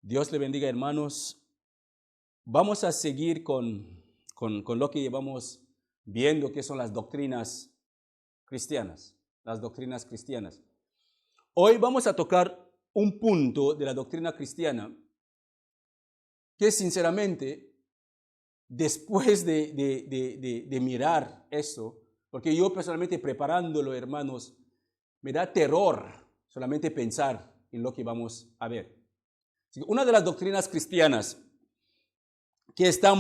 Dios le bendiga, hermanos. Vamos a seguir con lo que llevamos viendo, que son las doctrinas cristianas. Las doctrinas cristianas. Hoy vamos a tocar un punto de la doctrina cristiana que sinceramente, después de mirar eso, porque yo personalmente preparándolo, hermanos, me da terror solamente pensar en lo que vamos a ver. Una de las doctrinas cristianas que está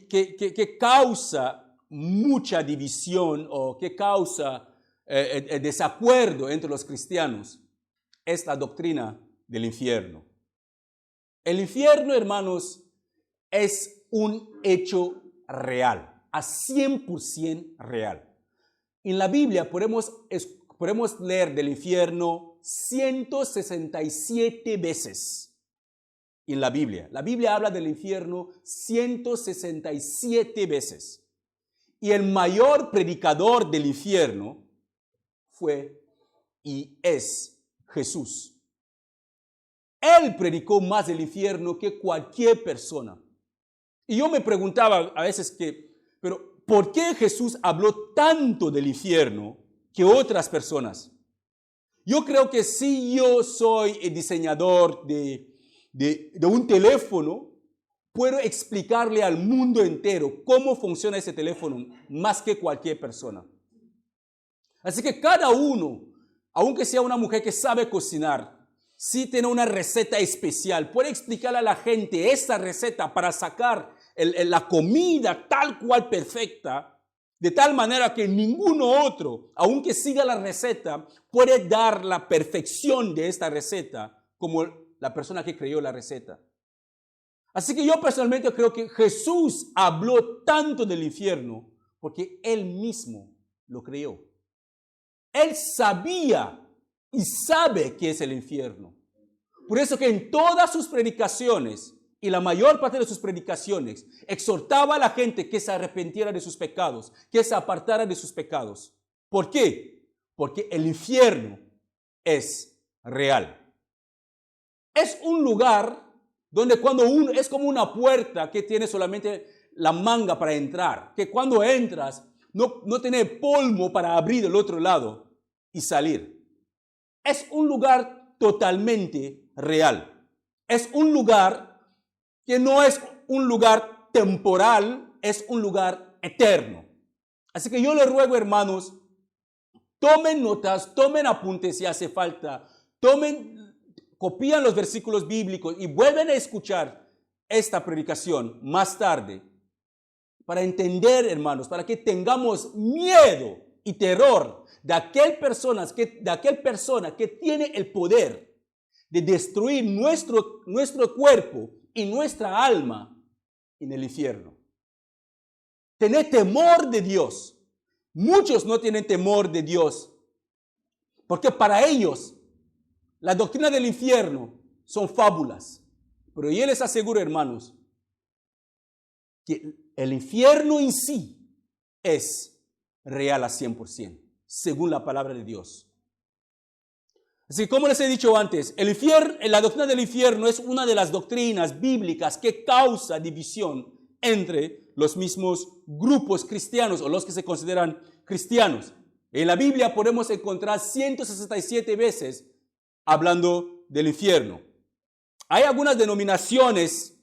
que causa mucha división o que causa desacuerdo entre los cristianos es la doctrina del infierno. El infierno, hermanos, es un hecho real, a 100% real. En la Biblia podemos leer del infierno 167 veces. En la Biblia habla del infierno 167 veces. Y el mayor predicador del infierno fue y es Jesús. Él predicó más del infierno que cualquier persona. Y yo me preguntaba a veces pero ¿por qué Jesús habló tanto del infierno que otras personas? Yo creo que si yo soy el diseñador de un teléfono, puedo explicarle al mundo entero cómo funciona ese teléfono más que cualquier persona. Así que cada uno, aunque sea una mujer que sabe cocinar, si tiene una receta especial, puede explicarle a la gente esa receta para sacar la comida tal cual perfecta, de tal manera que ninguno otro, aunque siga la receta, puede dar la perfección de esta receta como la persona que creó la receta. Así que yo personalmente creo que Jesús habló tanto del infierno porque Él mismo lo creó. Él sabía y sabe qué es el infierno. Por eso que en todas sus predicaciones, y la mayor parte de sus predicaciones, exhortaba a la gente que se arrepintiera de sus pecados, que se apartara de sus pecados. ¿Por qué? Porque el infierno es real. Es un lugar donde es como una puerta que tiene solamente la manga para entrar, que cuando entras no tiene polvo para abrir del otro lado y salir. Es un lugar totalmente real. Es un lugar que no es un lugar temporal, es un lugar eterno. Así que yo les ruego, hermanos, tomen notas, tomen apuntes si hace falta, copían los versículos bíblicos y vuelven a escuchar esta predicación más tarde para entender, hermanos, para que tengamos miedo y terror de aquel persona que tiene el poder de destruir nuestro cuerpo y nuestra alma en el infierno. Tener temor de Dios. Muchos no tienen temor de Dios porque para ellos la doctrina del infierno son fábulas. Pero yo les aseguro, hermanos, que el infierno en sí es real a 100%, según la palabra de Dios. Así que, como les he dicho antes, la doctrina del infierno es una de las doctrinas bíblicas que causa división entre los mismos grupos cristianos o los que se consideran cristianos. En la Biblia podemos encontrar 167 veces hablando del infierno. Hay algunas denominaciones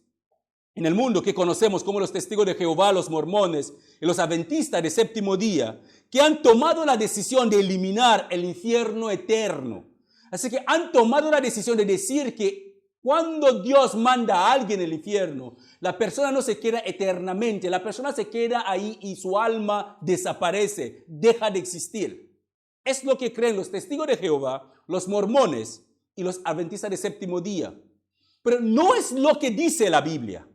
en el mundo que conocemos como los testigos de Jehová, los mormones y los adventistas de séptimo día, que han tomado la decisión de eliminar el infierno eterno. Así que han tomado la decisión de decir que cuando Dios manda a alguien al infierno, la persona no se queda eternamente, la persona se queda ahí y su alma desaparece, deja de existir. Es lo que creen los testigos de Jehová, los mormones y los adventistas de séptimo día. Pero no es lo que dice la Biblia.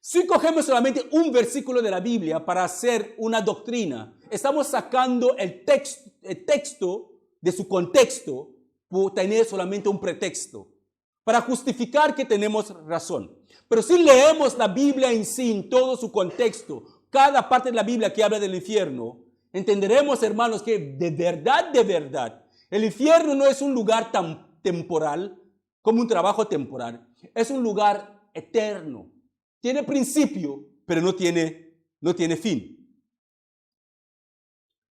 Si cogemos solamente un versículo de la Biblia para hacer una doctrina, estamos sacando el texto de su contexto por tener solamente un pretexto, para justificar que tenemos razón. Pero si leemos la Biblia en sí, en todo su contexto, cada parte de la Biblia que habla del infierno, entenderemos, hermanos, que de verdad, el infierno no es un lugar tan temporal, como un trabajo temporal. Es un lugar eterno. Tiene principio, pero no tiene fin.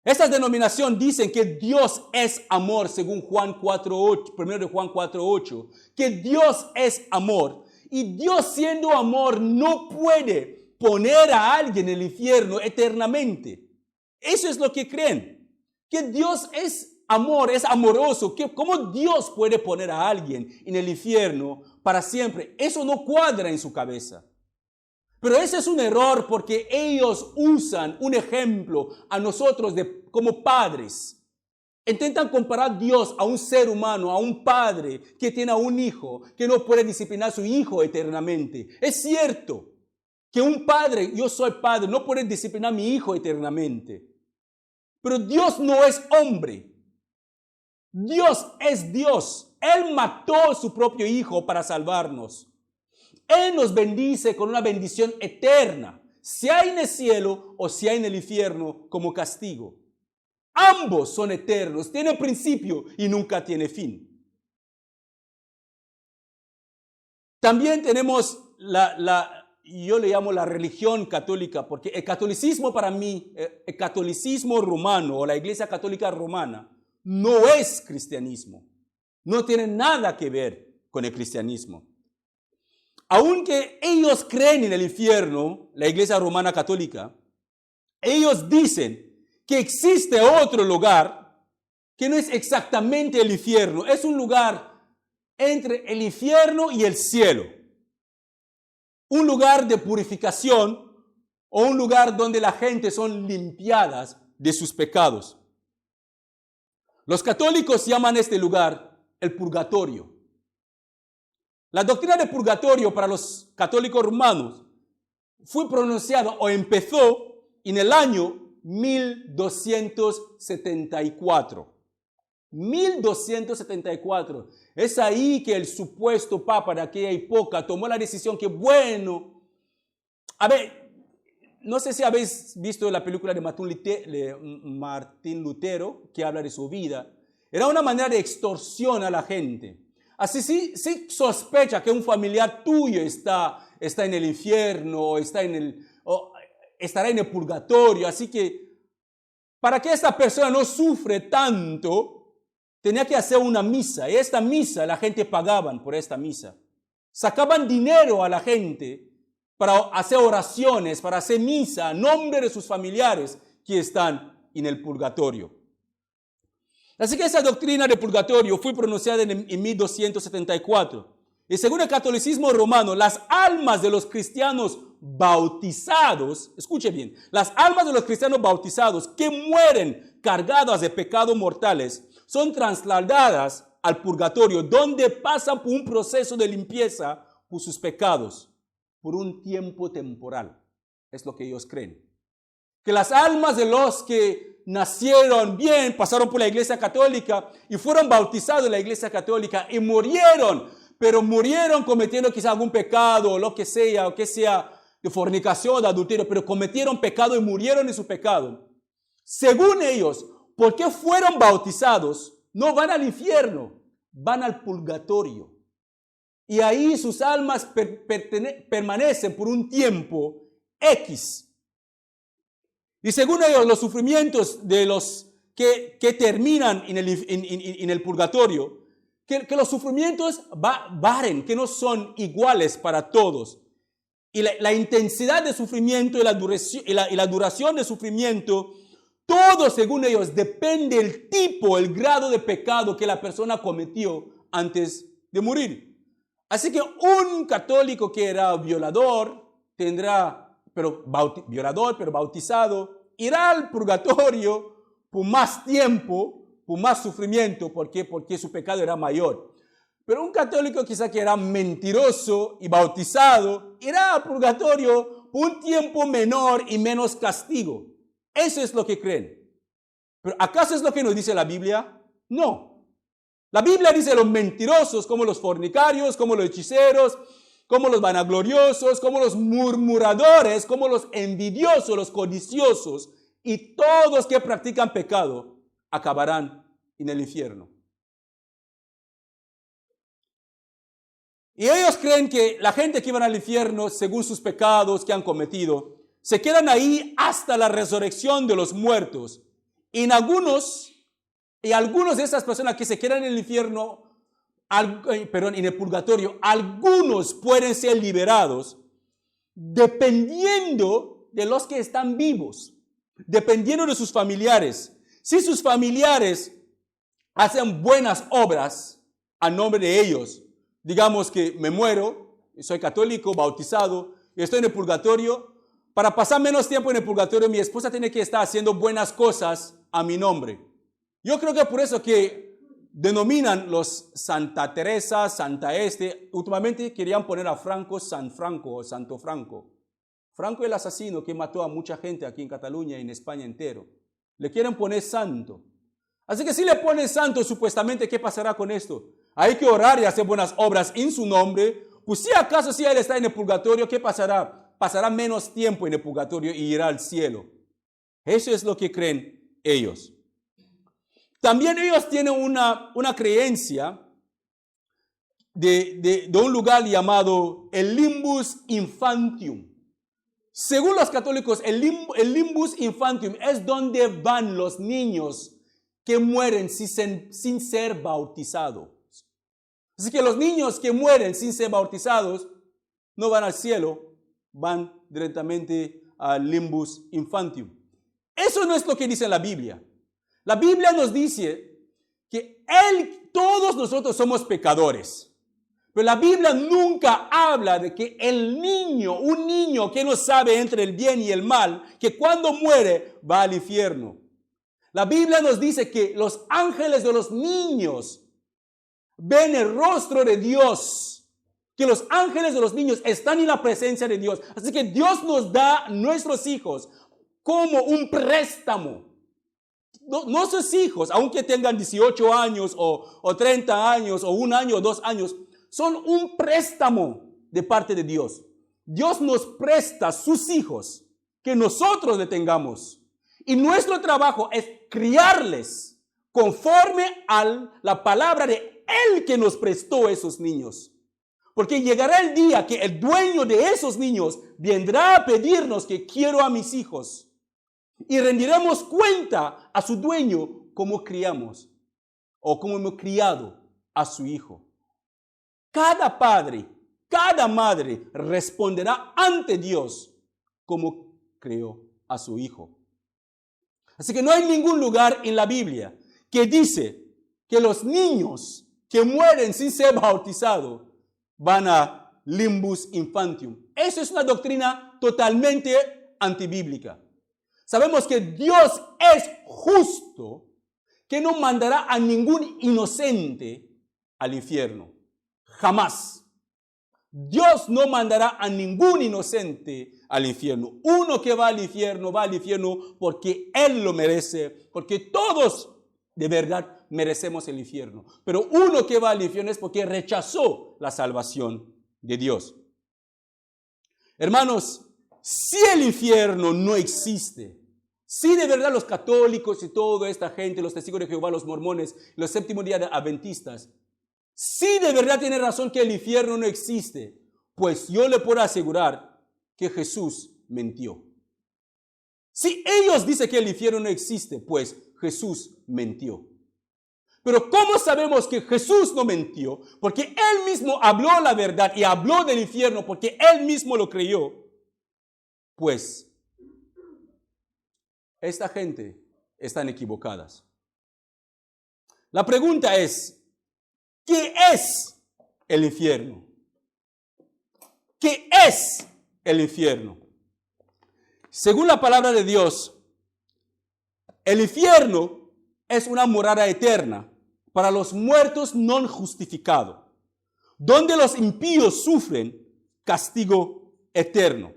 Estas denominaciones dicen que Dios es amor, según Juan 4:8, 1 de Juan 4:8, que Dios es amor. Y Dios, siendo amor, no puede poner a alguien en el infierno eternamente. Eso es lo que creen, que Dios es amor, es amoroso. ¿Cómo Dios puede poner a alguien en el infierno para siempre? Eso no cuadra en su cabeza. Pero ese es un error porque ellos usan un ejemplo a nosotros como padres. Intentan comparar a Dios a un ser humano, a un padre que tiene a un hijo que no puede disciplinar a su hijo eternamente. Es cierto que un padre, yo soy padre, no puede disciplinar a mi hijo eternamente. Pero Dios no es hombre. Dios es Dios. Él mató a su propio hijo para salvarnos. Él nos bendice con una bendición eterna, sea en el cielo o sea en el infierno como castigo. Ambos son eternos, tienen principio y nunca tiene fin. También tenemos yo le llamo la religión católica, porque el catolicismo para mí, el catolicismo romano o la iglesia católica romana no es cristianismo. No tiene nada que ver con el cristianismo. Aunque ellos creen en el infierno, la iglesia romana católica, ellos dicen que existe otro lugar que no es exactamente el infierno. Es un lugar entre el infierno y el cielo. Un lugar de purificación o un lugar donde la gente son limpiadas de sus pecados. Los católicos llaman este lugar el purgatorio. La doctrina del purgatorio para los católicos romanos fue pronunciada o empezó en el año 1274. 1274. Es ahí que el supuesto papa de aquella época tomó la decisión que, bueno, a ver, no sé si habéis visto la película de Martín Lutero, que habla de su vida. Era una manera de extorsión a la gente. Así sí sospecha que un familiar tuyo está en el infierno o estará en el purgatorio. Así que para que esta persona no sufre tanto, tenía que hacer una misa. Y esta misa, la gente pagaban por esta misa. Sacaban dinero a la gente para hacer oraciones, para hacer misa a nombre de sus familiares que están en el purgatorio. Así que esa doctrina de purgatorio fue pronunciada en 1274. Y según el catolicismo romano, las almas de los cristianos bautizados, escuche bien, las almas de los cristianos bautizados que mueren cargadas de pecados mortales son trasladadas al purgatorio, donde pasan por un proceso de limpieza por sus pecados, por un tiempo temporal. Es lo que ellos creen. Que las almas de los que nacieron bien, pasaron por la iglesia católica y fueron bautizados en la iglesia católica y murieron, pero murieron cometiendo quizá algún pecado o lo que sea, o que sea de fornicación, de adulterio, pero cometieron pecado y murieron en su pecado. Según ellos, porque fueron bautizados, no van al infierno, van al purgatorio. Y ahí sus almas permanecen por un tiempo X. Y según ellos, los sufrimientos de los que terminan en el purgatorio, que los sufrimientos varen, que no son iguales para todos. Y la intensidad de sufrimiento y la duración de sufrimiento, todo según ellos depende del tipo, el grado de pecado que la persona cometió antes de morir. Así que un católico que era violador, pero bautizado, irá al purgatorio por más tiempo, por más sufrimiento, porque su pecado era mayor. Pero un católico quizá que era mentiroso y bautizado, irá al purgatorio por un tiempo menor y menos castigo. Eso es lo que creen. ¿Pero acaso es lo que nos dice la Biblia? No. La Biblia dice los mentirosos, como los fornicarios, como los hechiceros, como los vanagloriosos, como los murmuradores, como los envidiosos, los codiciosos, y todos que practican pecado acabarán en el infierno. Y ellos creen que la gente que va al infierno, según sus pecados que han cometido, se quedan ahí hasta la resurrección de los muertos. Y algunos de esas personas que se quedan en el infierno, en el purgatorio, algunos pueden ser liberados dependiendo de los que están vivos, dependiendo de sus familiares. Si sus familiares hacen buenas obras a nombre de ellos, digamos que me muero, soy católico, bautizado, y estoy en el purgatorio, para pasar menos tiempo en el purgatorio, mi esposa tiene que estar haciendo buenas cosas a mi nombre. Yo creo que por eso que denominan los Santa Teresa, Santa últimamente querían poner a Franco San Franco o Santo Franco. Franco el asesino que mató a mucha gente aquí en Cataluña y en España entero. Le quieren poner santo. Así que si le ponen santo, supuestamente, ¿qué pasará con esto? Hay que orar y hacer buenas obras en su nombre. Pues si acaso si él está en el purgatorio, ¿qué pasará? Pasará menos tiempo en el purgatorio y irá al cielo. Eso es lo que creen ellos. También ellos tienen una creencia de un lugar llamado el limbus infantium. Según los católicos, el limbus infantium es donde van los niños que mueren sin ser bautizados. Así que los niños que mueren sin ser bautizados no van al cielo, van directamente al limbus infantium. Eso no es lo que dice la Biblia. La Biblia nos dice que todos nosotros somos pecadores. Pero la Biblia nunca habla de que un niño que no sabe entre el bien y el mal, que cuando muere va al infierno. La Biblia nos dice que los ángeles de los niños ven el rostro de Dios, que los ángeles de los niños están en la presencia de Dios. Así que Dios nos da a nuestros hijos como un préstamo. Nuestros hijos, aunque tengan 18 años o 30 años o 1 año o 2 años, son un préstamo de parte de Dios. Dios nos presta sus hijos que nosotros le tengamos. Y nuestro trabajo es criarles conforme a la palabra de Él que nos prestó esos niños. Porque llegará el día que el dueño de esos niños vendrá a pedirnos que quiero a mis hijos. Y rendiremos cuenta a su dueño cómo criamos o cómo hemos criado a su hijo. Cada padre, cada madre responderá ante Dios cómo crió a su hijo. Así que no hay ningún lugar en la Biblia que dice que los niños que mueren sin ser bautizados van a limbus infantium. Eso es una doctrina totalmente antibíblica. Sabemos que Dios es justo, que no mandará a ningún inocente al infierno. Jamás. Dios no mandará a ningún inocente al infierno. Uno que va al infierno porque Él lo merece, porque todos de verdad merecemos el infierno. Pero uno que va al infierno es porque rechazó la salvación de Dios. Hermanos, si el infierno no existe, si de verdad los católicos y toda esta gente, los testigos de Jehová, los mormones, los séptimo día adventistas, si de verdad tienen razón que el infierno no existe, pues yo le puedo asegurar que Jesús mintió. Si ellos dicen que el infierno no existe, pues Jesús mintió. Pero ¿cómo sabemos que Jesús no mintió? Porque Él mismo habló la verdad y habló del infierno porque Él mismo lo creyó. Pues esta gente están equivocadas. La pregunta es, ¿qué es el infierno? ¿Qué es el infierno? Según la palabra de Dios, el infierno es una morada eterna para los muertos no justificados, donde los impíos sufren castigo eterno.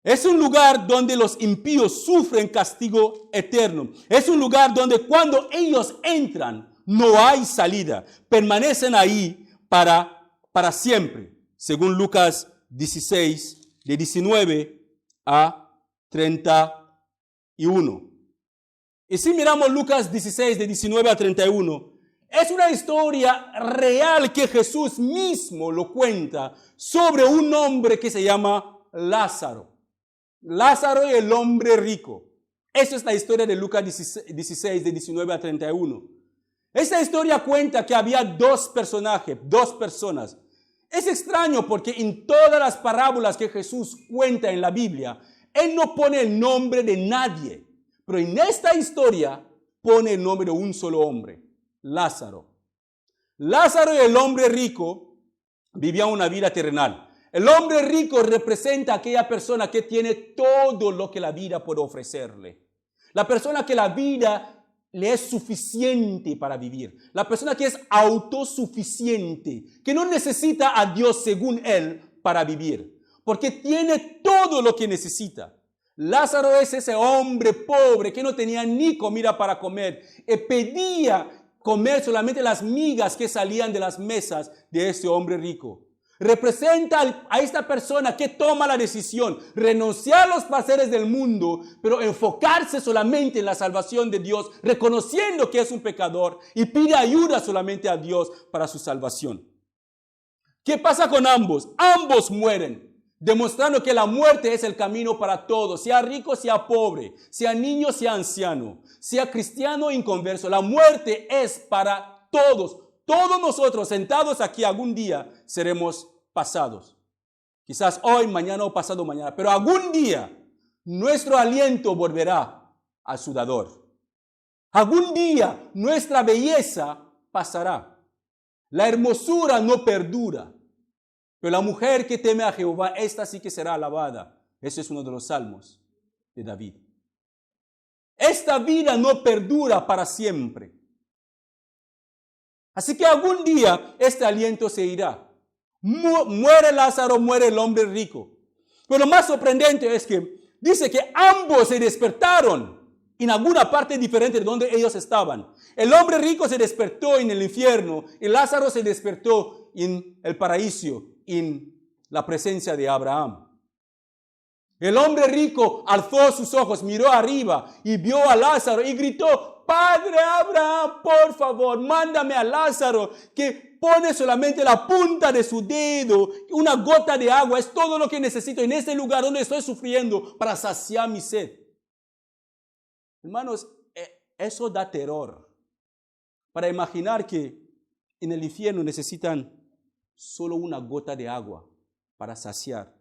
Es un lugar donde los impíos sufren castigo eterno. Es un lugar donde cuando ellos entran no hay salida. Permanecen ahí para siempre. Según Lucas 16, de 19 a 31. Y si miramos Lucas 16, de 19 a 31, Es una historia real que Jesús mismo lo cuenta sobre un hombre que se llama Lázaro. Lázaro y el hombre rico. Esa es la historia de Lucas 16, de 19 a 31. Esta historia cuenta que había dos personas. Es extraño porque en todas las parábolas que Jesús cuenta en la Biblia, Él no pone el nombre de nadie. Pero en esta historia pone el nombre de un solo hombre, Lázaro. Lázaro y el hombre rico vivían una vida terrenal. El hombre rico representa a aquella persona que tiene todo lo que la vida puede ofrecerle. La persona que la vida le es suficiente para vivir. La persona que es autosuficiente, que no necesita a Dios según él para vivir, porque tiene todo lo que necesita. Lázaro es ese hombre pobre que no tenía ni comida para comer y pedía comer solamente las migas que salían de las mesas de ese hombre rico. Representa a esta persona que toma la decisión, renunciar a los placeres del mundo, pero enfocarse solamente en la salvación de Dios, reconociendo que es un pecador y pide ayuda solamente a Dios para su salvación. ¿Qué pasa con ambos? Ambos mueren, demostrando que la muerte es el camino para todos, sea rico, sea pobre, sea niño, sea anciano, sea cristiano o inconverso. La muerte es para todos. Todos nosotros sentados aquí algún día seremos pasados. Quizás hoy, mañana o pasado mañana. Pero algún día nuestro aliento volverá al sudador. Algún día nuestra belleza pasará. La hermosura no perdura. Pero la mujer que teme a Jehová, esta sí que será alabada. Ese es uno de los salmos de David. Esta vida no perdura para siempre. Así que algún día este aliento se irá. Muere Lázaro, muere el hombre rico. Pero lo más sorprendente es que dice que ambos se despertaron en alguna parte diferente de donde ellos estaban. El hombre rico se despertó en el infierno y Lázaro se despertó en el paraíso, en la presencia de Abraham. El hombre rico alzó sus ojos, miró arriba y vio a Lázaro y gritó: Padre Abraham, por favor, mándame a Lázaro, que pone solamente la punta de su dedo, una gota de agua, es todo lo que necesito en este lugar donde estoy sufriendo para saciar mi sed. Hermanos, eso da terror. Para imaginar que en el infierno necesitan solo una gota de agua para saciar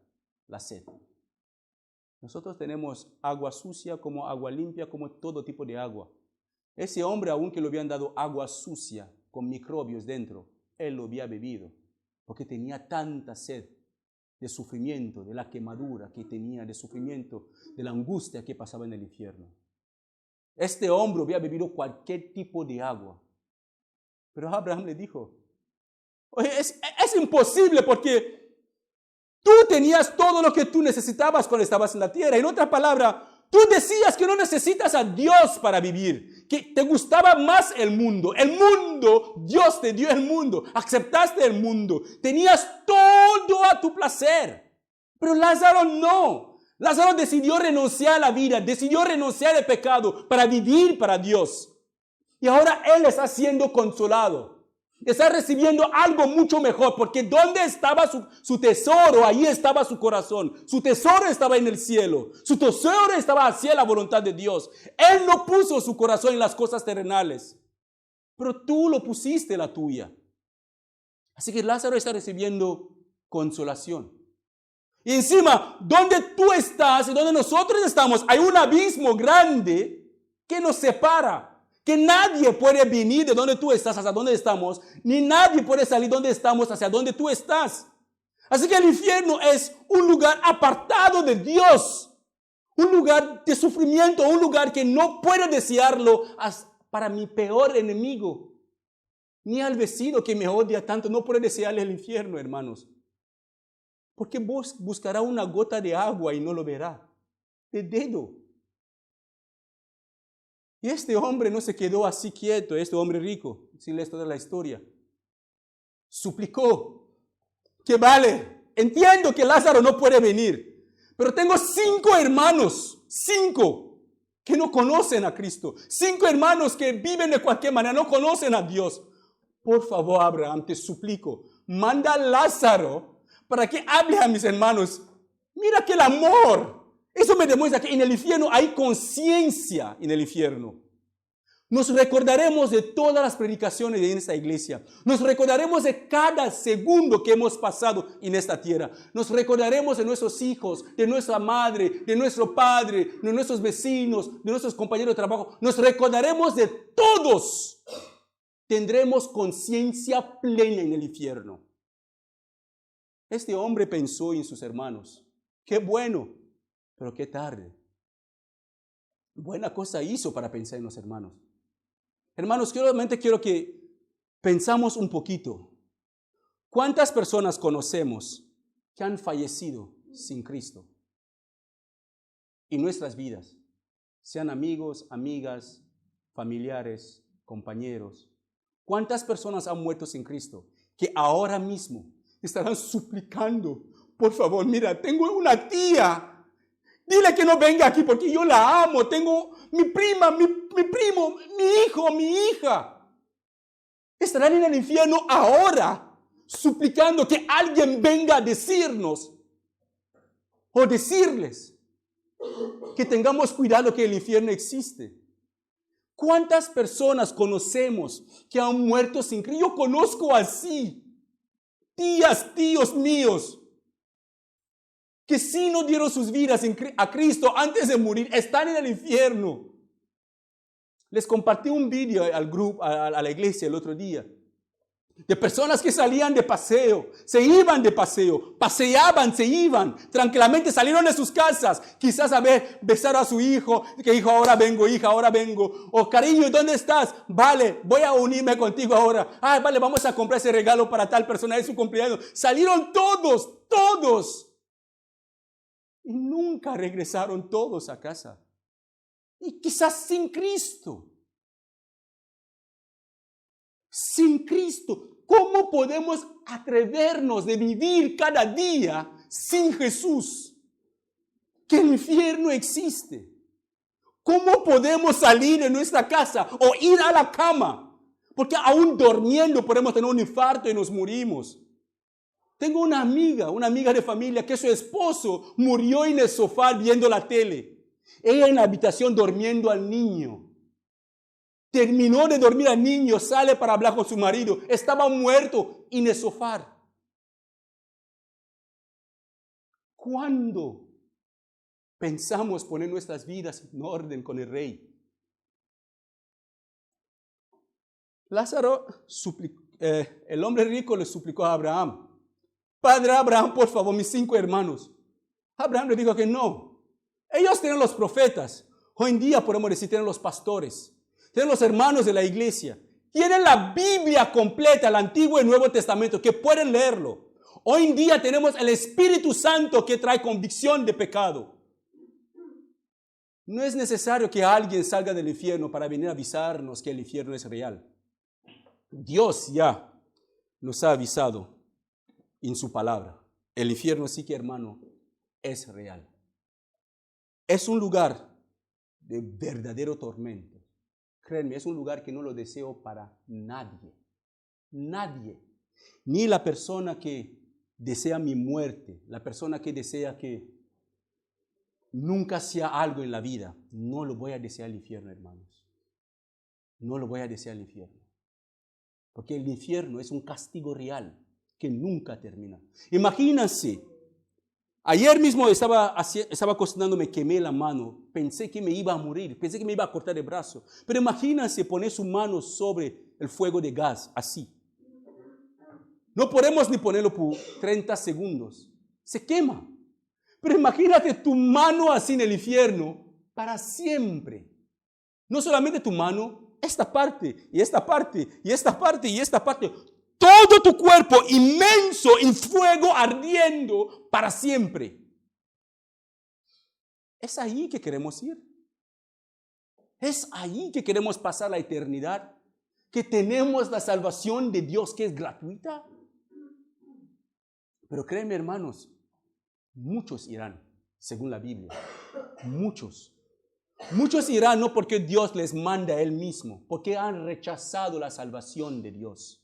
la sed. Nosotros tenemos agua sucia como agua limpia, como todo tipo de agua. Ese hombre, aunque le habían dado agua sucia con microbios dentro, él lo había bebido porque tenía tanta sed de sufrimiento, de la quemadura que tenía, de sufrimiento, de la angustia que pasaba en el infierno. Este hombre había bebido cualquier tipo de agua. Pero Abraham le dijo: oye, es imposible porque tú tenías todo lo que tú necesitabas cuando estabas en la tierra. En otra palabra, tú decías que no necesitas a Dios para vivir, que te gustaba más el mundo. El mundo, Dios te dio el mundo, aceptaste el mundo, tenías todo a tu placer. Pero Lázaro no. Lázaro decidió renunciar a la vida, decidió renunciar al pecado para vivir para Dios. Y ahora él está siendo consolado. Está recibiendo algo mucho mejor, porque donde estaba su tesoro, ahí estaba su corazón. Su tesoro estaba en el cielo. Su tesoro estaba hacia la voluntad de Dios. Él no puso su corazón en las cosas terrenales, pero tú lo pusiste la tuya. Así que Lázaro está recibiendo consolación. Y encima, donde tú estás y donde nosotros estamos, hay un abismo grande que nos separa. Que nadie puede venir de donde tú estás hacia donde estamos, ni nadie puede salir donde estamos hacia donde tú estás. Así que el infierno es un lugar apartado de Dios, un lugar de sufrimiento, un lugar que no puedo desearlo para mi peor enemigo, ni al vecino que me odia tanto. No puedo desearle el infierno, hermanos, porque buscará una gota de agua y no lo verá, de dedo. Y este hombre no se quedó así quieto, este hombre rico, sin leer toda la historia. Suplicó: que vale, entiendo que Lázaro no puede venir, pero tengo 5 hermanos, 5 que no conocen a Cristo, 5 hermanos que viven de cualquier manera, no conocen a Dios. por favor, Abraham, te suplico, manda a Lázaro para que hable a mis hermanos. Mira que el amor. Eso me demuestra que en el infierno hay conciencia en el infierno. Nos recordaremos de todas las predicaciones de esta iglesia. Nos recordaremos de cada segundo que hemos pasado en esta tierra. Nos recordaremos de nuestros hijos, de nuestra madre, de nuestro padre, de nuestros vecinos, de nuestros compañeros de trabajo. Nos recordaremos de todos. Tendremos conciencia plena en el infierno. Este hombre pensó en sus hermanos. Qué bueno, pero qué tarde. Buena cosa hizo para pensar en los hermanos. Hermanos, solamente quiero que pensamos un poquito. ¿Cuántas personas conocemos que han fallecido sin Cristo en nuestras vidas? Sean amigos, amigas, familiares, compañeros. ¿Cuántas personas han muerto sin Cristo que ahora mismo estarán suplicando? Por favor, mira, tengo una tía. Dile que no venga aquí porque yo la amo. Tengo mi prima, mi primo, mi hijo, mi hija. Estarán en el infierno ahora suplicando que alguien venga a decirnos o decirles que tengamos cuidado que el infierno existe. ¿Cuántas personas conocemos que han muerto sin Cristo? Yo conozco así, tías, tíos míos, que si no dieron sus vidas a Cristo antes de morir, están en el infierno. Les compartí un video al grupo, a la iglesia el otro día, de personas que salían de paseo, se iban de paseo, paseaban, se iban, tranquilamente salieron de sus casas, quizás a ver, besar a su hijo, que dijo, ahora vengo, hija, ahora vengo, o cariño, ¿dónde estás? Vale, voy a unirme contigo ahora, vale, vamos a comprar ese regalo para tal persona, es su cumpleaños. Salieron todos, y nunca regresaron todos a casa, y quizás sin Cristo. Sin Cristo, ¿cómo podemos atrevernos de vivir cada día sin Jesús? Que el infierno existe. ¿Cómo podemos salir de nuestra casa o ir a la cama? Porque aún durmiendo podemos tener un infarto y nos morimos. Tengo una amiga de familia que su esposo murió en el sofá viendo la tele. Ella en la habitación durmiendo al niño. Terminó de dormir al niño, sale para hablar con su marido. Estaba muerto en el sofá. ¿Cuándo pensamos poner nuestras vidas en orden con el Rey? Lázaro, el hombre rico le suplicó a Abraham. Padre Abraham, por favor, mis 5 hermanos. Abraham le dijo que no. Ellos tienen los profetas. Hoy en día podemos decir tienen los pastores. Tienen los hermanos de la iglesia. Tienen la Biblia completa, el Antiguo y el Nuevo Testamento, que pueden leerlo. Hoy en día tenemos el Espíritu Santo que trae convicción de pecado. No es necesario que alguien salga del infierno para venir a avisarnos que el infierno es real. Dios ya nos ha avisado en su palabra. El infierno sí que, hermano, es real. Es un lugar de verdadero tormento. Créanme, es un lugar que no lo deseo para nadie. Nadie. Ni la persona que desea mi muerte, la persona que desea que nunca sea algo en la vida. No lo voy a desear al infierno, hermanos. No lo voy a desear al infierno. Porque el infierno es un castigo real que nunca termina. Imagínense, ayer mismo estaba cocinando, me quemé la mano, pensé que me iba a morir, pensé que me iba a cortar el brazo. Pero imagínense poner su mano sobre el fuego de gas, así. No podemos ni ponerlo por 30 segundos, se quema. Pero imagínate tu mano así en el infierno para siempre. No solamente tu mano, esta parte, y esta parte, y esta parte, y esta parte. Todo tu cuerpo inmenso en fuego ardiendo para siempre. Es ahí que queremos ir. Es ahí que queremos pasar la eternidad. Que tenemos la salvación de Dios que es gratuita. Pero créanme, hermanos, muchos irán, según la Biblia. Muchos. Muchos irán no porque Dios les manda a Él mismo, porque han rechazado la salvación de Dios.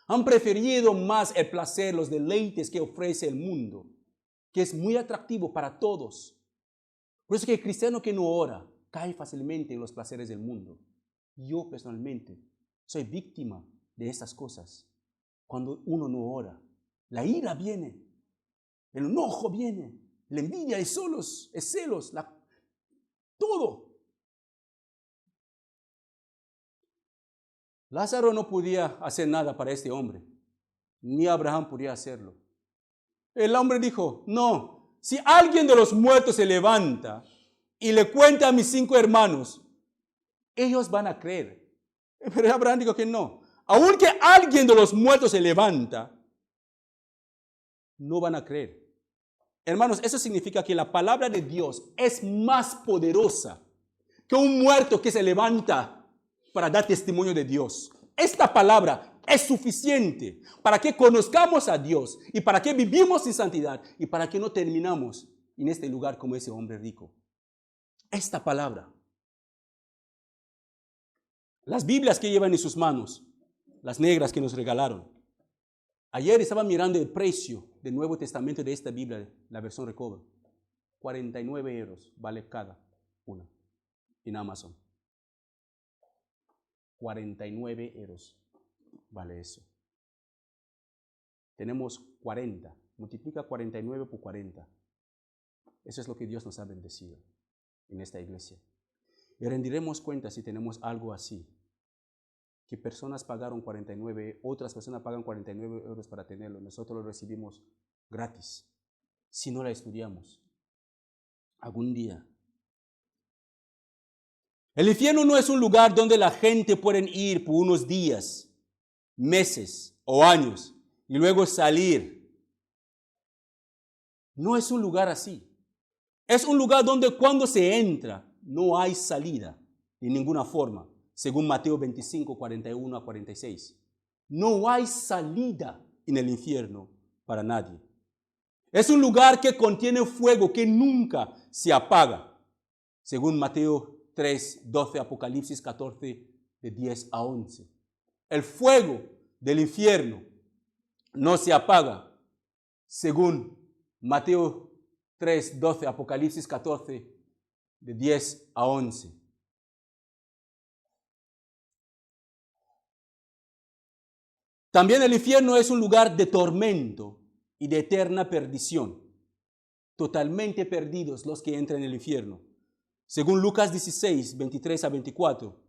Han preferido más el placer, los deleites que ofrece el mundo, que es muy atractivo para todos. Por eso que el cristiano que no ora cae fácilmente en los placeres del mundo. Yo personalmente soy víctima de estas cosas. Cuando uno no ora, la ira viene, el enojo viene, la envidia, es celos, todo. Lázaro no podía hacer nada para este hombre, ni Abraham podía hacerlo. El hombre dijo, no, si alguien de los muertos se levanta y le cuenta a mis 5 hermanos, ellos van a creer. Pero Abraham dijo que no. Aunque alguien de los muertos se levanta, no van a creer. Hermanos, eso significa que la palabra de Dios es más poderosa que un muerto que se levanta para dar testimonio de Dios. Esta palabra es suficiente para que conozcamos a Dios y para que vivimos en santidad y para que no terminamos en este lugar como ese hombre rico. Esta palabra. Las Biblias que llevan en sus manos, las negras que nos regalaron. Ayer estaba mirando el precio del Nuevo Testamento de esta Biblia, la versión Recover. 49 euros vale cada una en Amazon. 49 euros vale eso. Tenemos 40. Multiplica 49 por 40. Eso es lo que Dios nos ha bendecido en esta iglesia. Y rendiremos cuenta si tenemos algo así. Que personas pagaron 49, otras personas pagan 49 euros para tenerlo. Nosotros lo recibimos gratis. Si no la estudiamos. Algún día. El infierno no es un lugar donde la gente puede ir por unos días, meses o años y luego salir. No es un lugar así. Es un lugar donde cuando se entra no hay salida de ninguna forma, según Mateo 25, 41 a 46. No hay salida en el infierno para nadie. Es un lugar que contiene fuego que nunca se apaga, según Mateo 3, 12, Apocalipsis 14, de 10 a 11. El fuego del infierno no se apaga, según Mateo 3, 12, Apocalipsis 14, de 10 a 11. También el infierno es un lugar de tormento y de eterna perdición. Totalmente perdidos los que entran en el infierno. Según Lucas 16, 23 a 24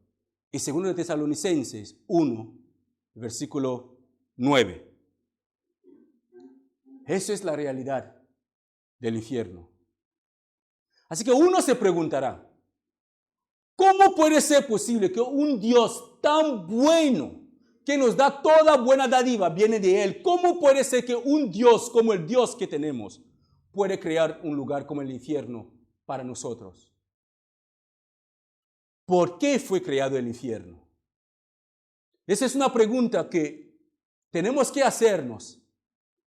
y según de Tesalonicenses 1, versículo 9. Eso es la realidad del infierno. Así que uno se preguntará, ¿cómo puede ser posible que un Dios tan bueno, que nos da toda buena dádiva, viene de Él? ¿Cómo puede ser que un Dios como el Dios que tenemos puede crear un lugar como el infierno para nosotros? ¿Por qué fue creado el infierno? Esa es una pregunta que tenemos que hacernos.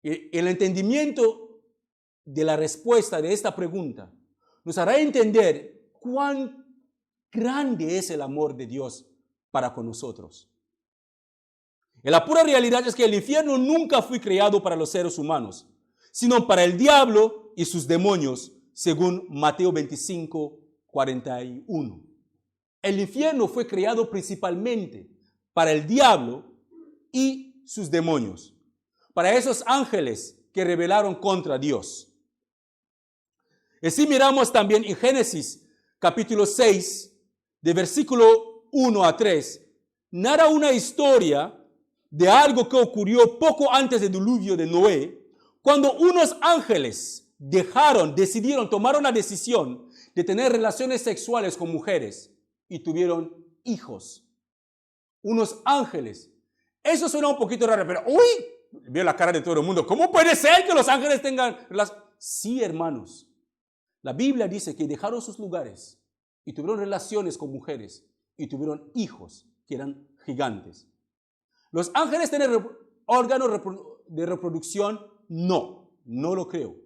El entendimiento de la respuesta de esta pregunta nos hará entender cuán grande es el amor de Dios para con nosotros. Y la pura realidad es que el infierno nunca fue creado para los seres humanos, sino para el diablo y sus demonios, según Mateo 25, 41. El infierno fue creado principalmente para el diablo y sus demonios, para esos ángeles que rebelaron contra Dios. Y si miramos también en Génesis capítulo 6, de versículo 1 a 3, narra una historia de algo que ocurrió poco antes del diluvio de Noé, cuando unos ángeles tomaron la decisión de tener relaciones sexuales con mujeres y tuvieron hijos. Unos ángeles. Eso suena un poquito raro, pero veo la cara de todo el mundo. ¿Cómo puede ser que los ángeles tengan relaciones? Sí, hermanos. La Biblia dice que dejaron sus lugares y tuvieron relaciones con mujeres y tuvieron hijos que eran gigantes. ¿Los ángeles tienen órganos de reproducción? No lo creo.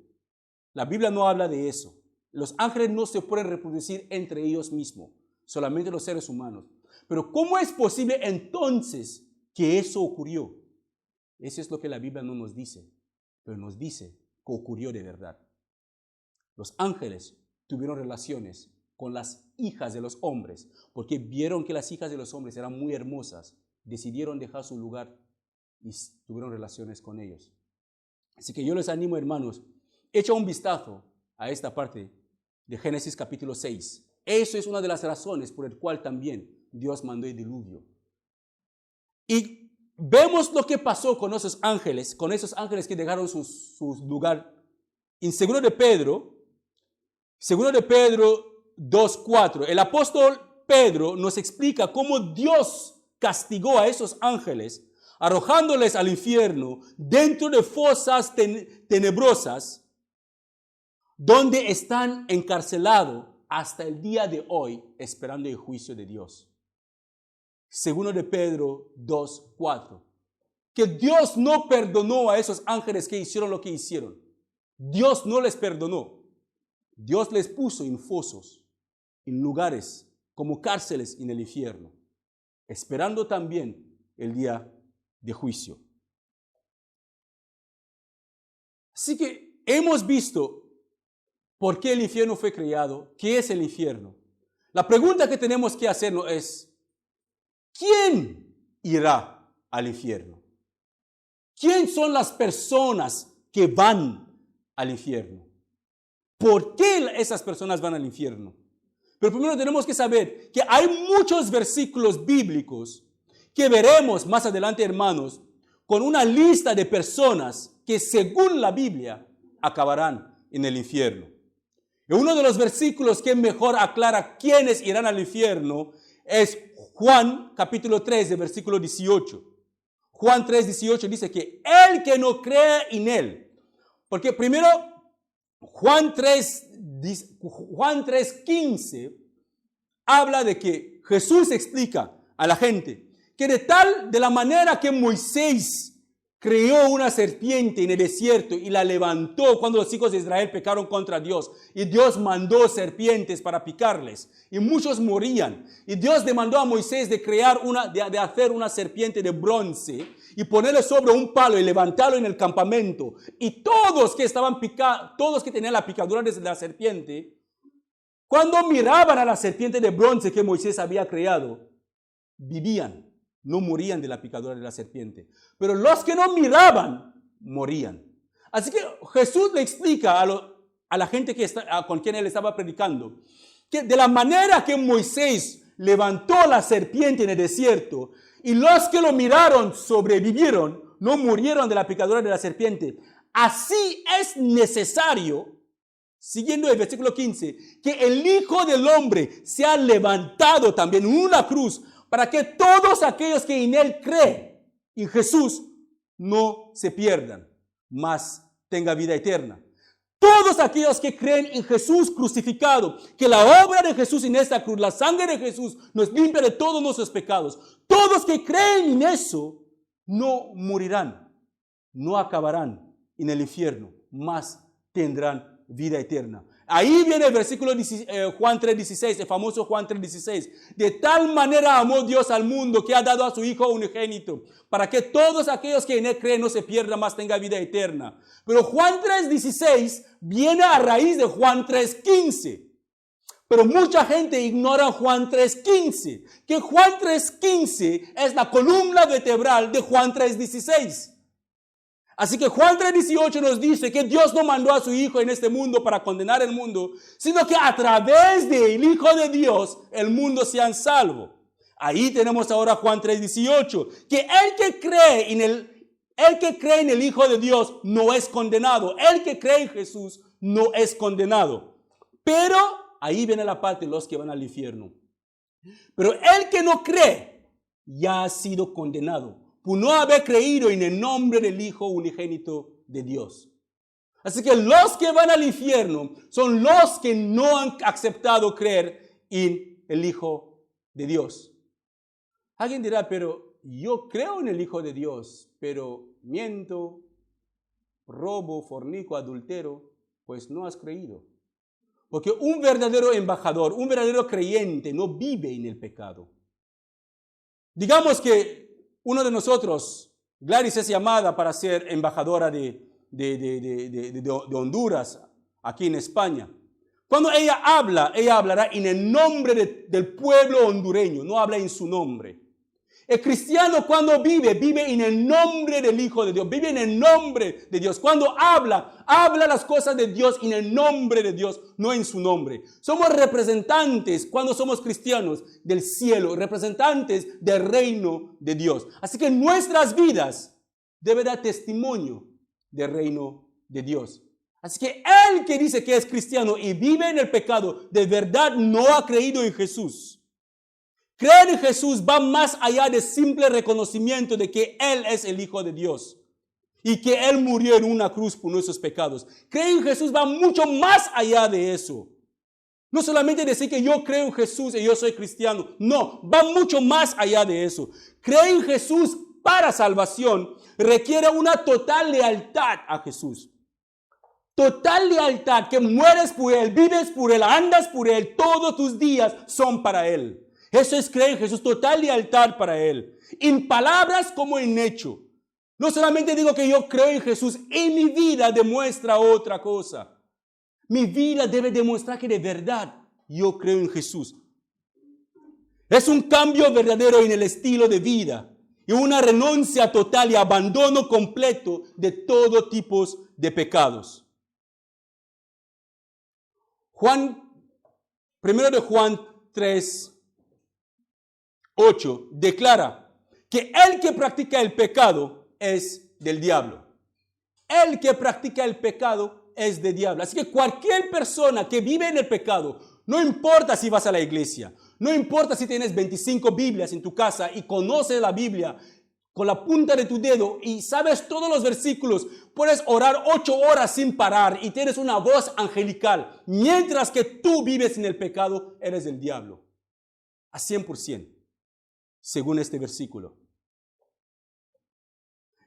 La Biblia no habla de eso. Los ángeles no se pueden reproducir entre ellos mismos, solamente los seres humanos. Pero ¿cómo es posible entonces que eso ocurrió? Eso es lo que la Biblia no nos dice, pero nos dice que ocurrió de verdad. Los ángeles tuvieron relaciones con las hijas de los hombres, porque vieron que las hijas de los hombres eran muy hermosas, decidieron dejar su lugar y tuvieron relaciones con ellos. Así que yo les animo, hermanos, echa un vistazo a esta parte de Génesis capítulo 6. Eso es una de las razones por el cual también Dios mandó el diluvio. Y vemos lo que pasó con esos ángeles que dejaron su lugar. En 2 de Pedro 2:4, el apóstol Pedro nos explica cómo Dios castigó a esos ángeles, arrojándoles al infierno dentro de fosas tenebrosas, donde están encarcelados hasta el día de hoy, esperando el juicio de Dios. 2 de Pedro 2:4. Que Dios no perdonó a esos ángeles que hicieron lo que hicieron. Dios no les perdonó. Dios les puso en fosos, en lugares como cárceles en el infierno, esperando también el día de juicio. Así que hemos visto por qué el infierno fue creado, qué es el infierno. La pregunta que tenemos que hacernos es, ¿quién irá al infierno? ¿Quién son las personas que van al infierno? ¿Por qué esas personas van al infierno? Pero primero tenemos que saber que hay muchos versículos bíblicos que veremos más adelante, hermanos, con una lista de personas que según la Biblia acabarán en el infierno. Y uno de los versículos que mejor aclara quiénes irán al infierno es Juan capítulo 3, de versículo 18. Juan 3:18 dice que el que no cree en él, porque primero Juan 3:15 habla de que Jesús explica a la gente que de la manera que Moisés creó una serpiente en el desierto y la levantó cuando los hijos de Israel pecaron contra Dios, y Dios mandó serpientes para picarles y muchos morían, y Dios demandó a Moisés de hacer una serpiente de bronce y ponerle sobre un palo y levantarlo en el campamento, y todos que tenían la picadura de la serpiente, cuando miraban a la serpiente de bronce que Moisés había creado, vivían. No morían de la picadura de la serpiente. Pero los que no miraban, morían. Así que Jesús le explica a la gente con quien él estaba predicando, que de la manera que Moisés levantó la serpiente en el desierto, y los que lo miraron sobrevivieron, no murieron de la picadura de la serpiente, así es necesario, siguiendo el versículo 15, que el Hijo del Hombre sea levantado también en una cruz, para que todos aquellos que en él creen, en Jesús, no se pierdan, mas tenga vida eterna. Todos aquellos que creen en Jesús crucificado, que la obra de Jesús en esta cruz, la sangre de Jesús, nos limpia de todos nuestros pecados. Todos que creen en eso, no morirán, no acabarán en el infierno, mas tendrán vida eterna. Ahí viene el versículo Juan 3:16, el famoso Juan 3:16. De tal manera amó Dios al mundo que ha dado a su Hijo unigénito, para que todos aquellos que en él creen no se pierdan, mas tengan vida eterna. Pero Juan 3:16 viene a raíz de Juan 3:15. Pero mucha gente ignora Juan 3:15, que Juan 3:15 es la columna vertebral de Juan 3:16. Así que Juan 3:18 nos dice que Dios no mandó a su Hijo en este mundo para condenar el mundo, sino que a través del Hijo de Dios el mundo sea salvo. Ahí tenemos ahora Juan 3:18, que el que cree en el Hijo de Dios no es condenado. El que cree en Jesús no es condenado. Pero ahí viene la parte de los que van al infierno. Pero el que no cree ya ha sido condenado por no haber creído en el nombre del Hijo unigénito de Dios. Así que los que van al infierno son los que no han aceptado creer en el Hijo de Dios. Alguien dirá, pero yo creo en el Hijo de Dios, pero miento, robo, fornico, adultero, pues no has creído. Porque un verdadero embajador, un verdadero creyente no vive en el pecado. Digamos que uno de nosotros Gladys es llamada para ser embajadora de Honduras aquí en España. Cuando ella hablará en el nombre del pueblo hondureño, no habla en su nombre. El cristiano cuando vive en el nombre del Hijo de Dios, vive en el nombre de Dios. Cuando habla las cosas de Dios en el nombre de Dios, no en su nombre. Somos representantes, cuando somos cristianos, del cielo, representantes del reino de Dios. Así que nuestras vidas deben dar testimonio del reino de Dios. Así que el que dice que es cristiano y vive en el pecado, de verdad no ha creído en Jesús. Creer en Jesús va más allá de simple reconocimiento de que Él es el Hijo de Dios y que Él murió en una cruz por nuestros pecados. Creer en Jesús va mucho más allá de eso. No solamente decir que yo creo en Jesús y yo soy cristiano. No, va mucho más allá de eso. Creer en Jesús para salvación requiere una total lealtad a Jesús. Total lealtad, que mueres por Él, vives por Él, andas por Él, todos tus días son para Él. Eso es creer en Jesús, total lealtad para Él. En palabras como en hecho. No solamente digo que yo creo en Jesús, en mi vida demuestra otra cosa. Mi vida debe demostrar que de verdad yo creo en Jesús. Es un cambio verdadero en el estilo de vida y una renuncia total y abandono completo de todo tipo de pecados. 1 Juan 3:8 declara que el que practica el pecado es del diablo. El que practica el pecado es del diablo. Así que cualquier persona que vive en el pecado, no importa si vas a la iglesia, no importa si tienes 25 Biblias en tu casa y conoces la Biblia con la punta de tu dedo y sabes todos los versículos, puedes orar 8 horas sin parar y tienes una voz angelical. Mientras que tú vives en el pecado, eres del diablo. A 100%, según este versículo.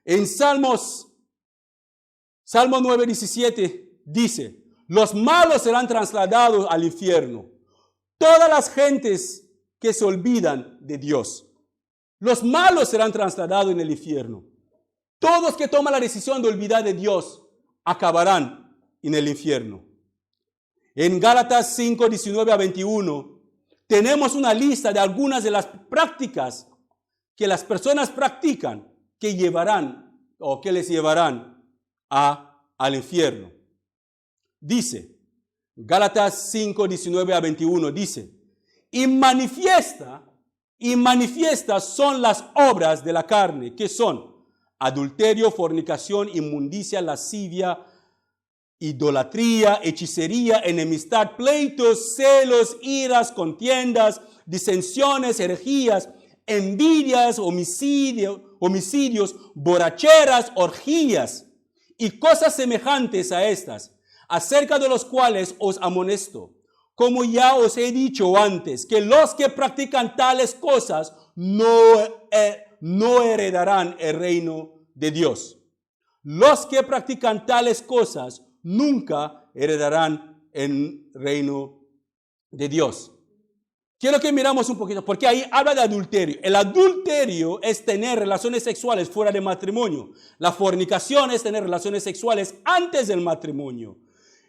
En Salmo 9:17 dice, los malos serán trasladados al infierno. Todas las gentes que se olvidan de Dios. Los malos serán trasladados en el infierno. Todos que toman la decisión de olvidar de Dios acabarán en el infierno. En Gálatas 5:19-21 tenemos una lista de algunas de las prácticas que las personas practican que llevarán o que les llevarán al infierno. Dice, Gálatas 5:19-21 dice, y manifiestas son las obras de la carne, que son adulterio, fornicación, inmundicia, lascivia, idolatría, hechicería, enemistad, pleitos, celos, iras, contiendas, disensiones, herejías, envidias, homicidios, borracheras, orgías y cosas semejantes a estas, acerca de los cuales os amonesto. Como ya os he dicho antes, que los que practican tales cosas no heredarán el reino de Dios. Los que practican tales cosas nunca heredarán el reino de Dios. Quiero que miramos un poquito, porque ahí habla de adulterio. El adulterio es tener relaciones sexuales fuera de matrimonio. La fornicación es tener relaciones sexuales antes del matrimonio.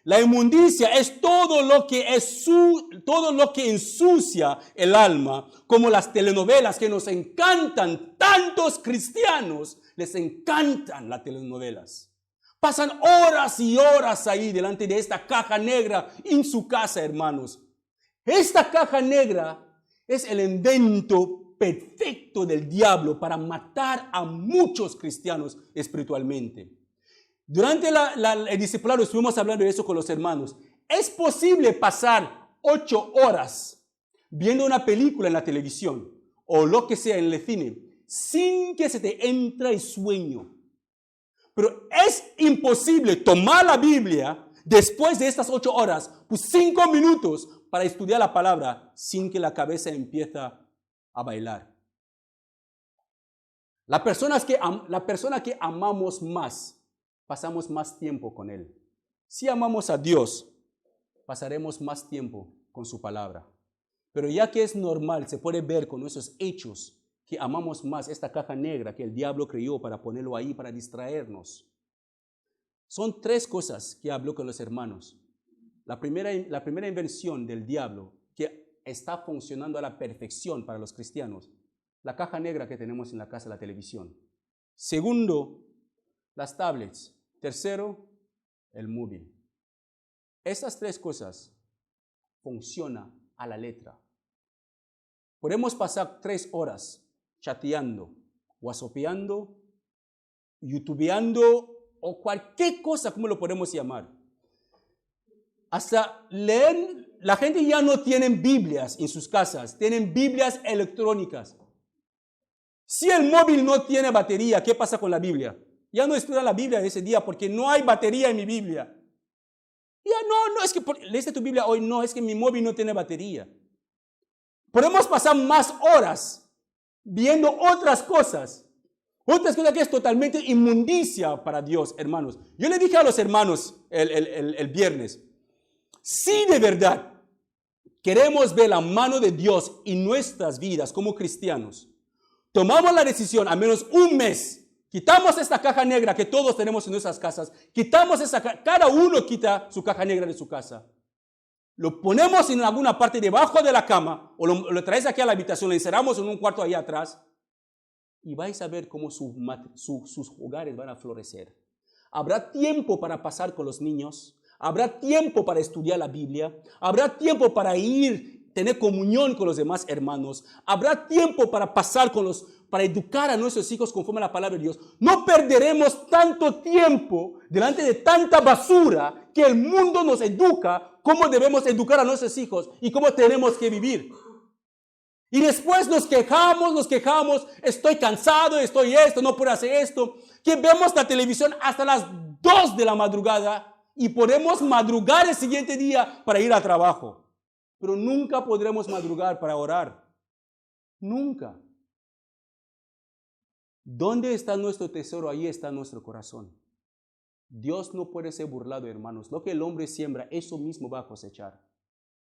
La inmundicia es todo lo que ensucia el alma, como las telenovelas que nos encantan. Tantos cristianos les encantan las telenovelas. Pasan horas y horas ahí delante de esta caja negra en su casa, hermanos. Esta caja negra es el invento perfecto del diablo para matar a muchos cristianos espiritualmente. Durante el discipulado estuvimos hablando de eso con los hermanos. Es posible pasar 8 horas viendo una película en la televisión o lo que sea en el cine sin que se te entre el sueño. Pero es imposible tomar la Biblia después de estas 8 horas, pues 5 minutos para estudiar la palabra sin que la cabeza empiece a bailar. La persona que amamos más, pasamos más tiempo con Él. Si amamos a Dios, pasaremos más tiempo con su palabra. Pero ya que es normal, se puede ver con nuestros hechos que amamos más esta caja negra que el diablo creó para ponerlo ahí, para distraernos. Son 3 cosas que habló con los hermanos. La primera invención del diablo que está funcionando a la perfección para los cristianos, la caja negra que tenemos en la casa, la televisión. Segundo, las tablets. Tercero, el móvil. Estas 3 cosas funcionan a la letra. Podemos pasar 3 horas chateando, whatsappeando, youtubeando o cualquier cosa, como lo podemos llamar. Hasta leer, la gente ya no tiene Biblias en sus casas, tienen Biblias electrónicas. Si el móvil no tiene batería, ¿qué pasa con la Biblia? Ya no estudian la Biblia ese día porque no hay batería en mi Biblia. Ya no, es que leíste tu Biblia hoy, no, es que mi móvil no tiene batería. Podemos pasar más horas viendo otras cosas que es totalmente inmundicia para Dios, hermanos. Yo le dije a los hermanos el viernes, si de verdad queremos ver la mano de Dios en nuestras vidas como cristianos, tomamos la decisión, al menos un mes, quitamos esta caja negra que todos tenemos en nuestras casas, cada uno quita su caja negra de su casa, lo ponemos en alguna parte debajo de la cama, o lo traes aquí a la habitación, lo encerramos en un cuarto allá atrás, y vais a ver cómo sus hogares van a florecer. Habrá tiempo para pasar con los niños, habrá tiempo para estudiar la Biblia, habrá tiempo para tener comunión con los demás hermanos, habrá tiempo para pasar para educar a nuestros hijos conforme a la palabra de Dios. No perderemos tanto tiempo delante de tanta basura que el mundo nos educa, cómo debemos educar a nuestros hijos y cómo tenemos que vivir. Y después nos quejamos, estoy cansado, estoy esto, no puedo hacer esto. Que vemos la televisión hasta las 2 de la madrugada y podemos madrugar el siguiente día para ir al trabajo. Pero nunca podremos madrugar para orar. Nunca. ¿Dónde está nuestro tesoro? Ahí está nuestro corazón. Dios no puede ser burlado, hermanos. Lo que el hombre siembra, eso mismo va a cosechar.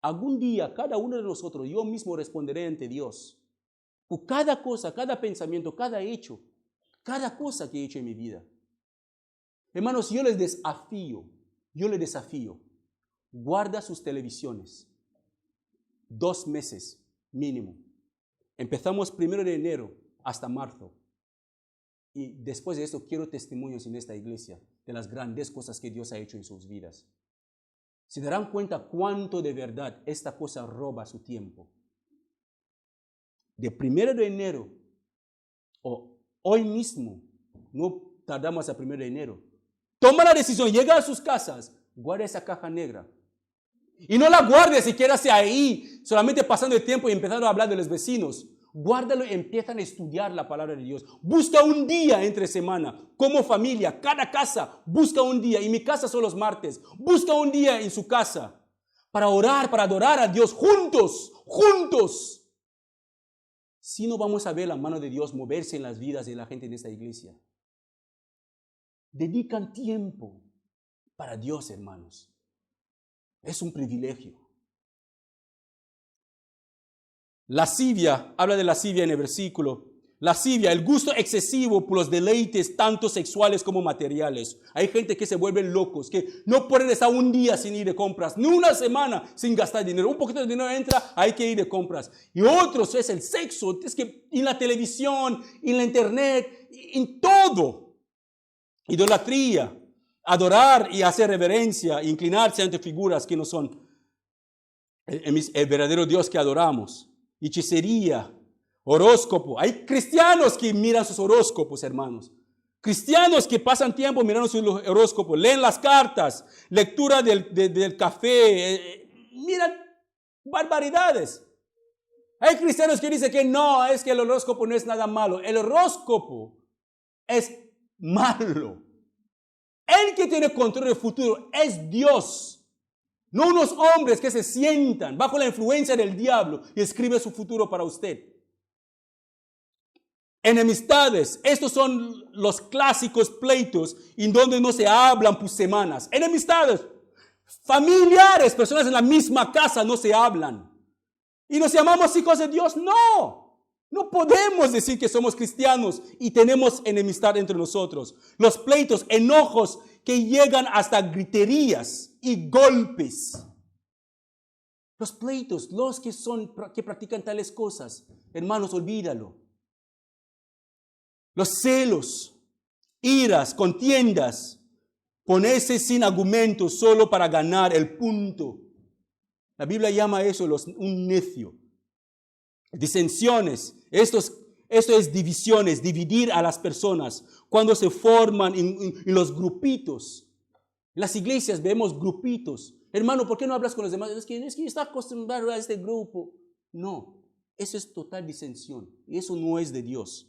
Algún día, cada uno de nosotros, yo mismo responderé ante Dios por cada cosa, cada pensamiento, cada hecho, cada cosa que he hecho en mi vida. Hermanos, yo les desafío, guarda sus televisiones 2 meses mínimo. Empezamos 1 de enero hasta marzo. Y después de esto quiero testimonios en esta iglesia de las grandes cosas que Dios ha hecho en sus vidas. Se darán cuenta cuánto de verdad esta cosa roba su tiempo. De 1 de enero, o hoy mismo, no tardamos a 1 de enero, toma la decisión, llega a sus casas, guarda esa caja negra. Y no la guarde si quieras ahí, solamente pasando el tiempo y empezando a hablar de los vecinos. Guárdalo y empiezan a estudiar la palabra de Dios. Busca un día entre semana, como familia, cada casa, busca un día. Y mi casa son los martes. Busca un día en su casa para orar, para adorar a Dios juntos. Si no vamos a ver la mano de Dios moverse en las vidas de la gente en esta iglesia. Dedican tiempo para Dios, hermanos. Es un privilegio. Lascivia, habla de lascivia en el versículo. Lascivia, el gusto excesivo por los deleites tanto sexuales como materiales. Hay gente que se vuelven locos, que no pueden estar un día sin ir de compras, ni una semana sin gastar dinero. Un poquito de dinero entra, hay que ir de compras. Y otros es el sexo, es que en la televisión, en la internet, en todo. Idolatría, adorar y hacer reverencia, inclinarse ante figuras que no son el verdadero Dios que adoramos. Hechicería, horóscopo. Hay cristianos que miran sus horóscopos, hermanos. Cristianos que pasan tiempo mirando sus horóscopos, leen las cartas, lectura del café, miran barbaridades. Hay cristianos que dicen que no, es que el horóscopo no es nada malo. El horóscopo es malo. El que tiene control del futuro es Dios. No unos hombres que se sientan bajo la influencia del diablo y escriben su futuro para usted. Enemistades. Estos son los clásicos pleitos en donde no se hablan por semanas. Enemistades. Familiares, personas en la misma casa no se hablan. ¿Y nos llamamos hijos de Dios? No. No podemos decir que somos cristianos y tenemos enemistad entre nosotros. Los pleitos, enojos que llegan hasta griterías y golpes. Los pleitos, los que practican tales cosas, hermanos, olvídalo. Los celos, iras, contiendas, ponerse sin argumentos solo para ganar el punto. La Biblia llama eso un necio. Disensiones, esto es divisiones, dividir a las personas cuando se forman en los grupitos. En las iglesias vemos grupitos. Hermano, ¿por qué no hablas con los demás? Es que está acostumbrado a este grupo. No, eso es total disensión y eso no es de Dios.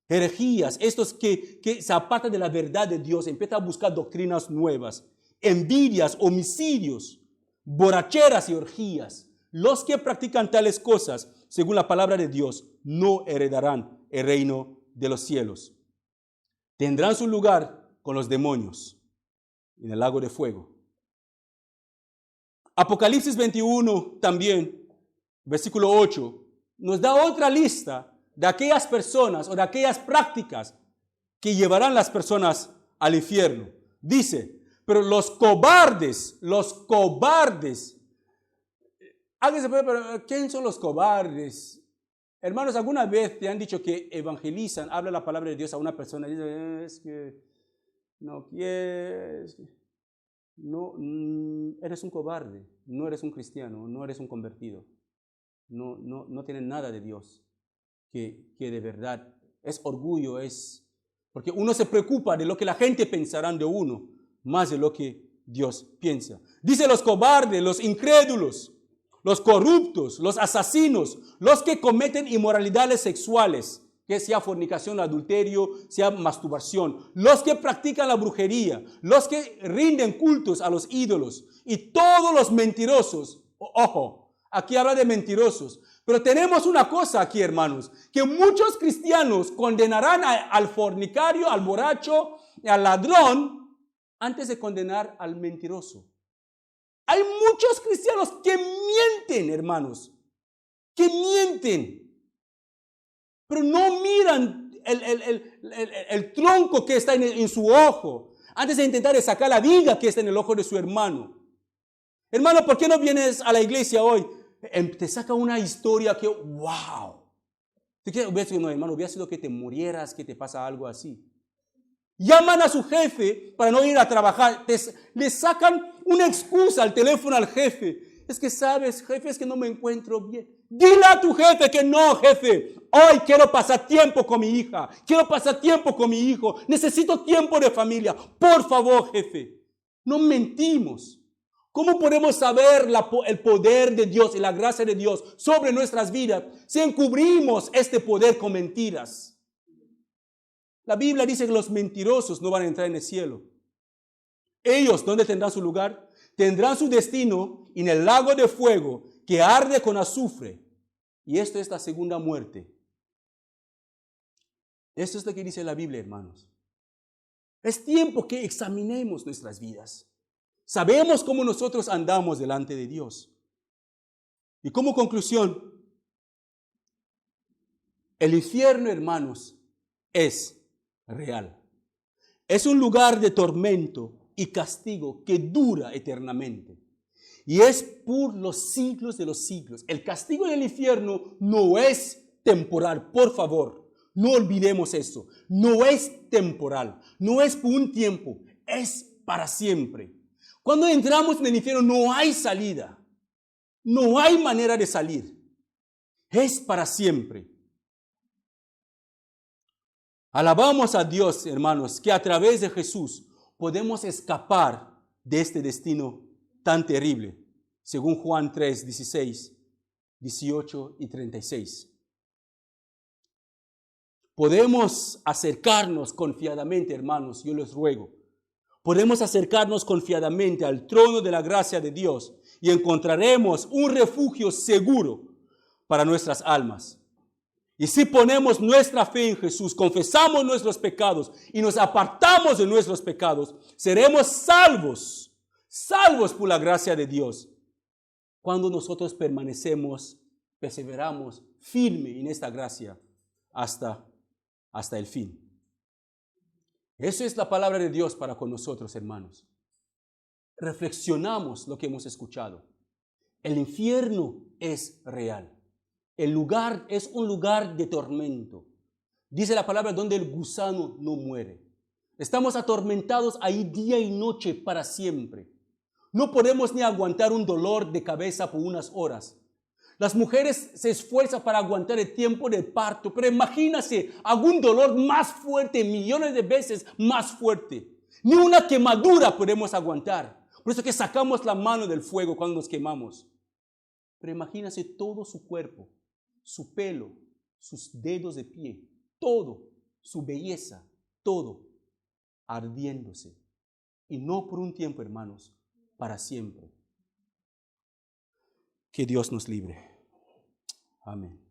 Herejías, estos que se apartan de la verdad de Dios, empiezan a buscar doctrinas nuevas. Envidias, homicidios, borracheras y orgías. Los que practican tales cosas, según la palabra de Dios, no heredarán el reino de los cielos. Tendrán su lugar con los demonios en el lago de fuego. Apocalipsis 21 también, versículo 8, nos da otra lista de aquellas personas o de aquellas prácticas que llevarán las personas al infierno. Dice, pero los cobardes, háganse, pero ¿quién son los cobardes? Hermanos, ¿alguna vez te han dicho que evangelizan, habla la palabra de Dios a una persona y dice, es que no quieres, no, eres un cobarde, no eres un cristiano, no eres un convertido, no tienes nada de Dios, que de verdad es orgullo, porque uno se preocupa de lo que la gente pensará de uno, más de lo que Dios piensa. Dice los cobardes, los incrédulos, los corruptos, los asesinos, los que cometen inmoralidades sexuales, que sea fornicación, adulterio, sea masturbación, los que practican la brujería, los que rinden cultos a los ídolos y todos los mentirosos. Ojo, aquí habla de mentirosos. Pero tenemos una cosa aquí, hermanos, que muchos cristianos condenarán al fornicario, al borracho, al ladrón, antes de condenar al mentiroso. Hay muchos cristianos que mienten, hermanos, que mienten. Pero no miran el tronco que está en su ojo, antes de intentar sacar la viga que está en el ojo de su hermano. Hermano, ¿por qué no vienes a la iglesia hoy? Te saca una historia que, wow. No, hermano, hubiera sido que te murieras, que te pasa algo así. Llaman a su jefe para no ir a trabajar. Le sacan una excusa al teléfono al jefe. Es que sabes, jefe, es que no me encuentro bien. Dile a tu jefe que no, jefe. Hoy quiero pasar tiempo con mi hija. Quiero pasar tiempo con mi hijo. Necesito tiempo de familia. Por favor, jefe. No mentimos. ¿Cómo podemos saber el poder de Dios y la gracia de Dios sobre nuestras vidas si encubrimos este poder con mentiras? La Biblia dice que los mentirosos no van a entrar en el cielo. Ellos, ¿dónde tendrán su lugar? Tendrán su destino en el lago de fuego que arde con azufre. Y esto es la segunda muerte. Esto es lo que dice la Biblia, hermanos. Es tiempo que examinemos nuestras vidas. Sabemos cómo nosotros andamos delante de Dios. Y como conclusión, el infierno, hermanos, es real. Es un lugar de tormento y castigo que dura eternamente. Y es por los siglos de los siglos. El castigo del infierno no es temporal, por favor. No olvidemos eso. No es temporal. No es por un tiempo. Es para siempre. Cuando entramos en el infierno no hay salida. No hay manera de salir. Es para siempre. Alabamos a Dios, hermanos, que a través de Jesús podemos escapar de este destino tan terrible, según Juan 3, 16, 18 y 36. Podemos acercarnos confiadamente, hermanos, yo les ruego. Podemos acercarnos confiadamente al trono de la gracia de Dios y encontraremos un refugio seguro para nuestras almas. Y si ponemos nuestra fe en Jesús, confesamos nuestros pecados y nos apartamos de nuestros pecados, seremos salvos por la gracia de Dios. Cuando nosotros perseveramos firme en esta gracia hasta el fin. Eso es la palabra de Dios para con nosotros, hermanos. Reflexionamos lo que hemos escuchado. El infierno es real. El lugar es un lugar de tormento. Dice la palabra donde el gusano no muere. Estamos atormentados ahí día y noche para siempre. No podemos ni aguantar un dolor de cabeza por unas horas. Las mujeres se esfuerzan para aguantar el tiempo del parto, pero imagínense algún dolor más fuerte, millones de veces más fuerte. Ni una quemadura podemos aguantar. Por eso que sacamos la mano del fuego cuando nos quemamos. Pero imagínense todo su cuerpo, su pelo, sus dedos de pie, todo, su belleza, todo ardiéndose. Y no por un tiempo, hermanos, para siempre. Que Dios nos libre. Amén.